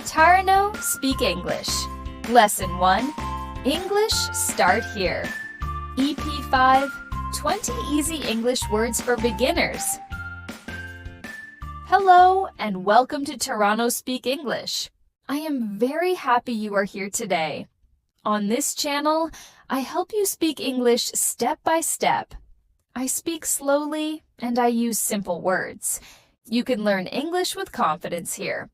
Tarano Speak English. Lesson 1. English Start Here. EP 5. 20 Easy English Words for Beginners. Hello and welcome to Tarano Speak English. I am very happy you are here today. On this channel, I help you speak English step by step. I speak slowly and I use simple words. You can learn English with confidence here.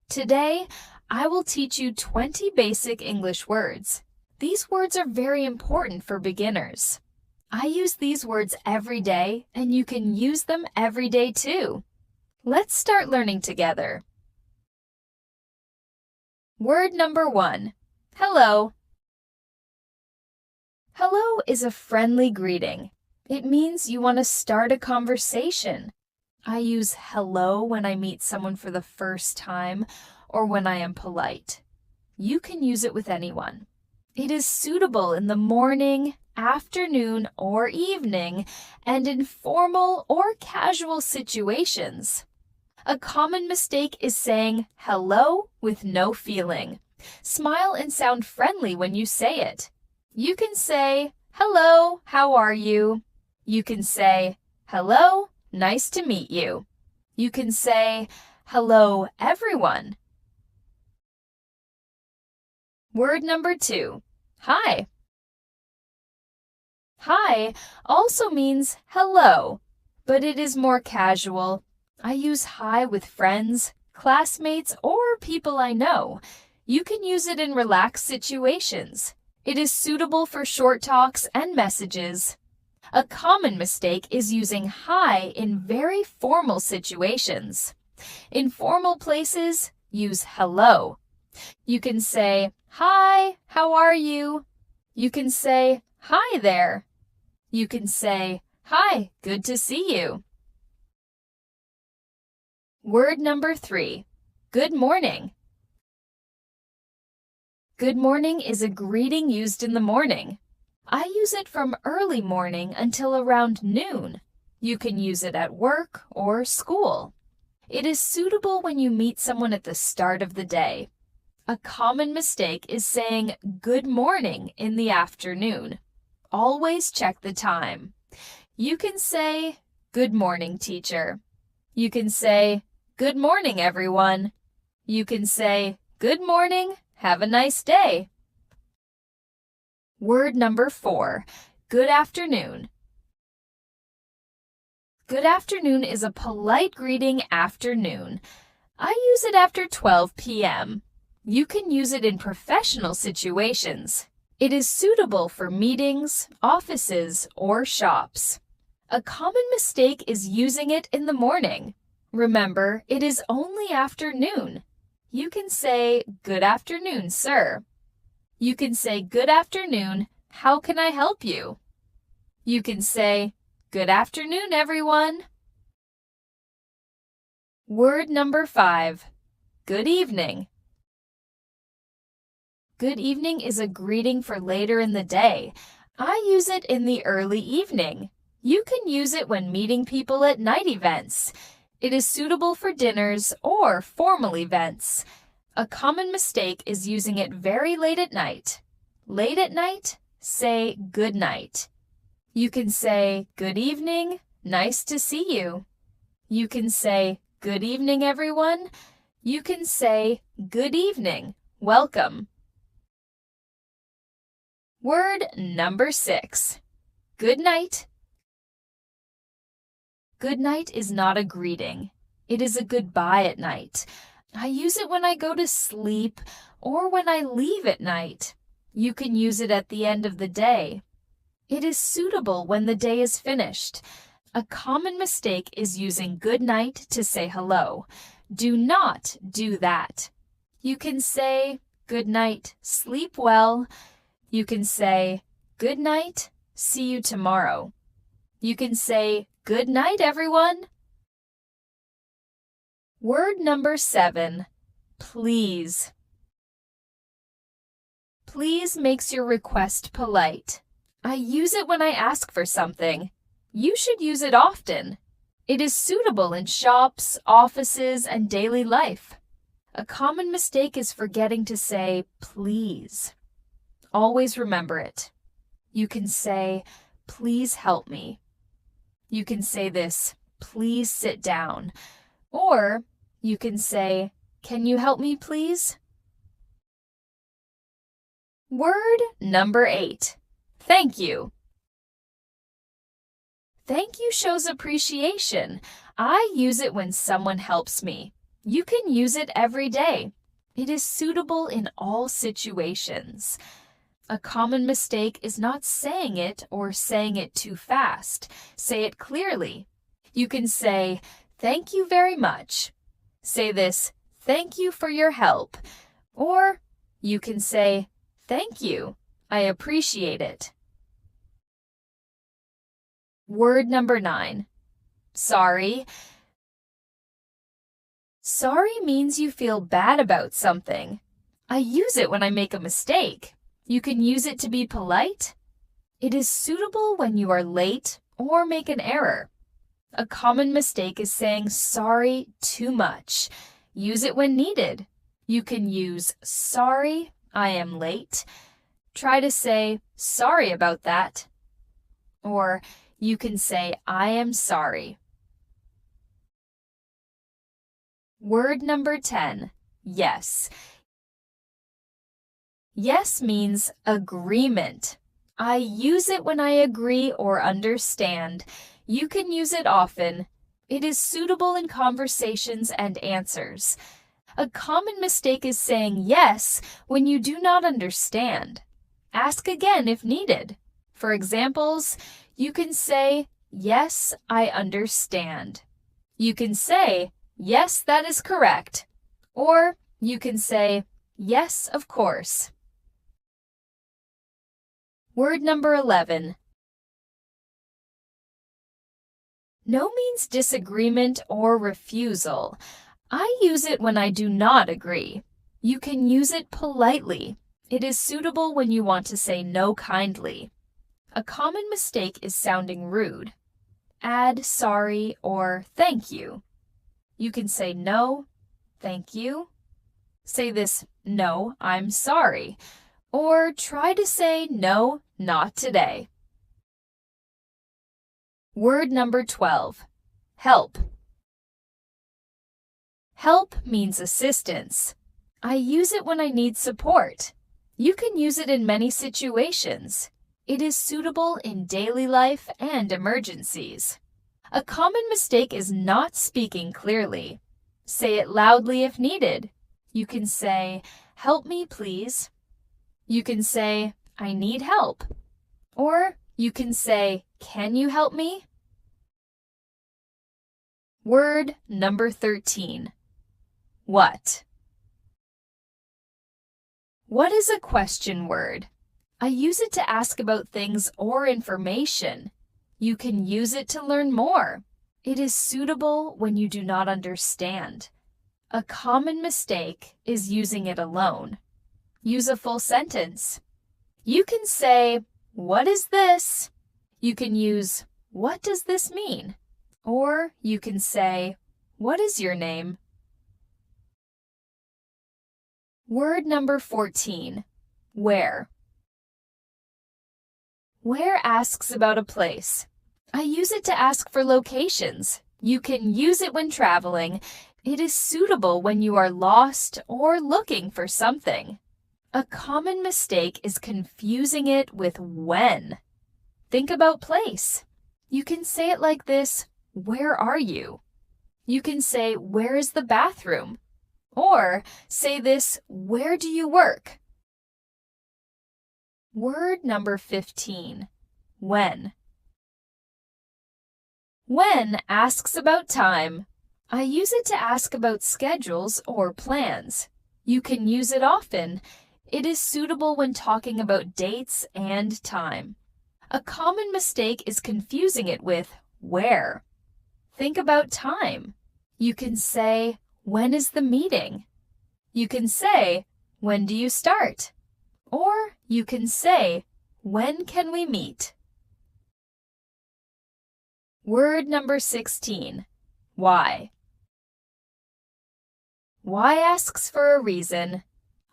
Today, I will teach you 20 basic English words. These words are very important for beginners. I use these words every day, and you can use them every day too. Let's start learning together. Word number 1. Hello. Hello is a friendly greeting. It means you want to start a conversation. I use hello when I meet someone for the first time or when I am polite. You can use it with anyone. It is suitable in the morning, afternoon, or evening, and in formal or casual situations. A common mistake is saying hello with no feeling. Smile and sound friendly when you say it. You can say, hello, how are you? You can say, hello, nice to meet you. You can say, hello, everyone. Word number 2. Hi. Hi also means hello, but it is more casual. I use hi with friends, classmates, or people I know. You can use it in relaxed situations. It is suitable for short talks and messages. A common mistake is using hi in very formal situations. In formal places, use hello. You can say, hi, how are you? You can say, hi there. You can say, hi, good to see you. Word number 3. Good morning. Good morning is a greeting used in the morning. I use it from early morning until around noon. You can use it at work or school. It is suitable when you meet someone at the start of the day. A common mistake is saying good morning in the afternoon. Always check the time. You can say, good morning, teacher. You can say, good morning, everyone. You can say, good morning, have a nice day. Word number 4. Good afternoon. Good afternoon is a polite greeting after noon. I use it after 12 p.m. You can use it in professional situations. It is suitable for meetings, offices, or shops. A common mistake is using it in the morning. Remember, it is only afternoon. You can say, good afternoon, sir. You can say, good afternoon, how can I help you? You can say, good afternoon, everyone. Word number 5. Good evening. Good evening is a greeting for later in the day. I use it in the early evening. You can use it when meeting people at night events. It is suitable for dinners or formal events. A common mistake is using it very late at night. Late at night, say good night. You can say good evening, nice to see you. You can say good evening, everyone. You can say good evening, welcome. Word number 6. Good night. Good night is not a greeting. It is a goodbye at night. I use it when I go to sleep or when I leave at night. You can use it at the end of the day. It is suitable when the day is finished. A common mistake is using good night to say hello. Do not do that. You can say good night, sleep well. You can say good night, see you tomorrow. You can say good night, everyone. Word number 7. Please. Please makes your request polite. I use it when I ask for something. You should use it often. It is suitable in shops, offices, and daily life. A common mistake is forgetting to say please. Always remember it. You can say, please help me. You can say this, please sit down. Or you can say, can you help me, please? Word number 8. Thank you. Thank you shows appreciation. I use it when someone helps me. You can use it every day. It is suitable in all situations. A common mistake is not saying it or saying it too fast. Say it clearly. You can say, thank you very much. Say this, thank you for your help. Or you can say, thank you. I appreciate it. Word number 9. Sorry. Sorry means you feel bad about something. I use it when I make a mistake. You can use it to be polite. It is suitable when you are late or make an error. A common mistake is saying sorry too much. Use it when needed. You can use sorry, I am late. Try to say sorry about that. Or you can say I am sorry. Word number 10. Yes. Yes means agreement. I use it when I agree or understand. You can use it often. It is suitable in conversations and answers. A common mistake is saying yes when you do not understand. Ask again if needed. For examples, you can say, yes, I understand. You can say, yes, that is correct. Or you can say, yes, of course. Word number 11. No means disagreement or refusal. I use it when I do not agree. You can use it politely. It is suitable when you want to say no kindly. A common mistake is sounding rude. Add sorry or thank you. You can say no, thank you. Say this, no, I'm sorry. Or try to say no, not today. Word number 12. Help. Help means assistance. I use it when I need support. You can use it in many situations. It is suitable in daily life and emergencies. A common mistake is not speaking clearly. Say it loudly if needed. You can say, help me, please. You can say, I need help. Or you can say, can you help me? Word number 13. What? What is a question word? I use it to ask about things or information. You can use it to learn more. It is suitable when you do not understand. A common mistake is using it alone. Use a full sentence. You can say, what is this? You can use, what does this mean? Or you can say, what is your name? Word number 14. Where? Where asks about a place. I use it to ask for locations. You can use it when traveling. It is suitable when you are lost or looking for something. A common mistake is confusing it with when. Think about place. You can say it like this, where are you? You can say, where is the bathroom? Or say this, where do you work? Word number 15. When. When asks about time. I use it to ask about schedules or plans. You can use it often. It is suitable when talking about dates and time. A common mistake is confusing it with where. Think about time. You can say, when is the meeting? You can say, when do you start? Or you can say, when can we meet? Word number 16. Why. Why asks for a reason.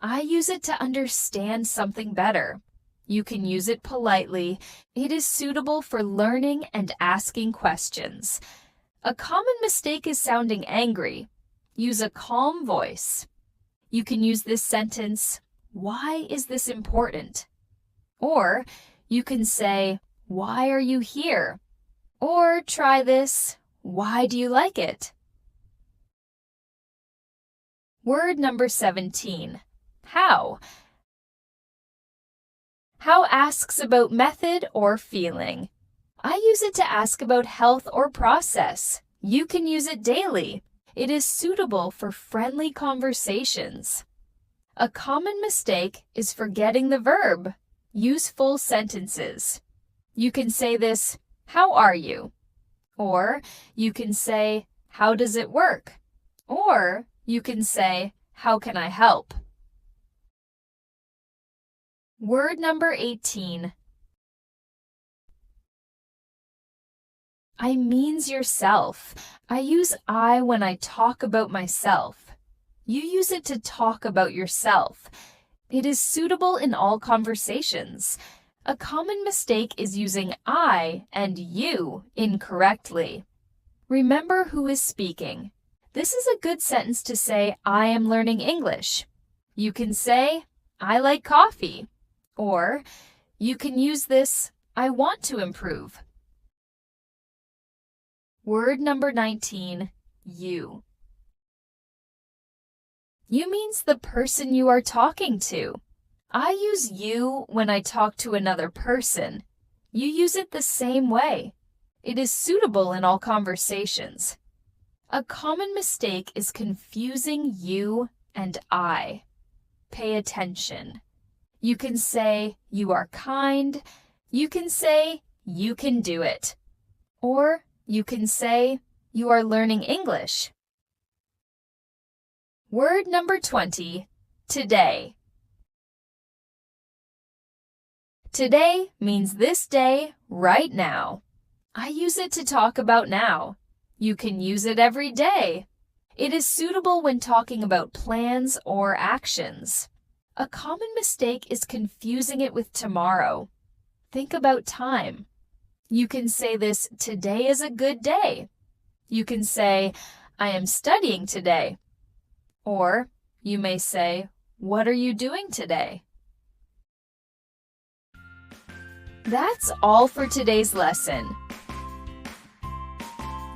I use it to understand something better. You can use it politely. It is suitable for learning and asking questions. A common mistake is sounding angry. Use a calm voice. You can use this sentence, why is this important? Or you can say, why are you here? Or try this, why do you like it? Word number 17, how. How asks about method or feeling. I use it to ask about health or process. You can use it daily. It is suitable for friendly conversations. A common mistake is forgetting the verb. Use full sentences. You can say this, how are you? Or you can say, how does it work? Or you can say, how can I help? Word number 18. I means yourself. I use I when I talk about myself. You use it to talk about yourself. It is suitable in all conversations. A common mistake is using I and you incorrectly. Remember who is speaking. This is a good sentence to say, I am learning English. You can say, I like coffee. Or you can use this, I want to improve. Word number 19, you. You means the person you are talking to. I use you when I talk to another person. You use it the same way. It is suitable in all conversations. A common mistake is confusing you and I. Pay attention. You can say, you are kind. You can say, you can do it. Or you can say, you are learning English. Word number 20, today. Today means this day, right now. I use it to talk about now. You can use it every day. It is suitable when talking about plans or actions. A common mistake is confusing it with tomorrow. Think about time. You can say this, today is a good day. You can say, I am studying today. Or you may say, what are you doing today? That's all for today's lesson.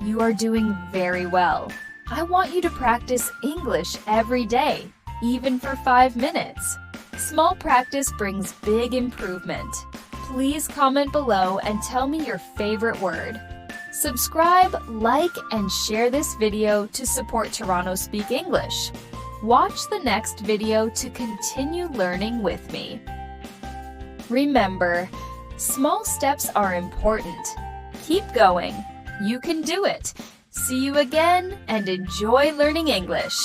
You are doing very well. I want you to practice English every day, even for 5 minutes. Small practice brings big improvement. Please comment below and tell me your favorite word. Subscribe, like, and share this video to support Tarano Speak English. Watch the next video to continue learning with me. Remember, small steps are important. Keep going. You can do it. See you again and enjoy learning English.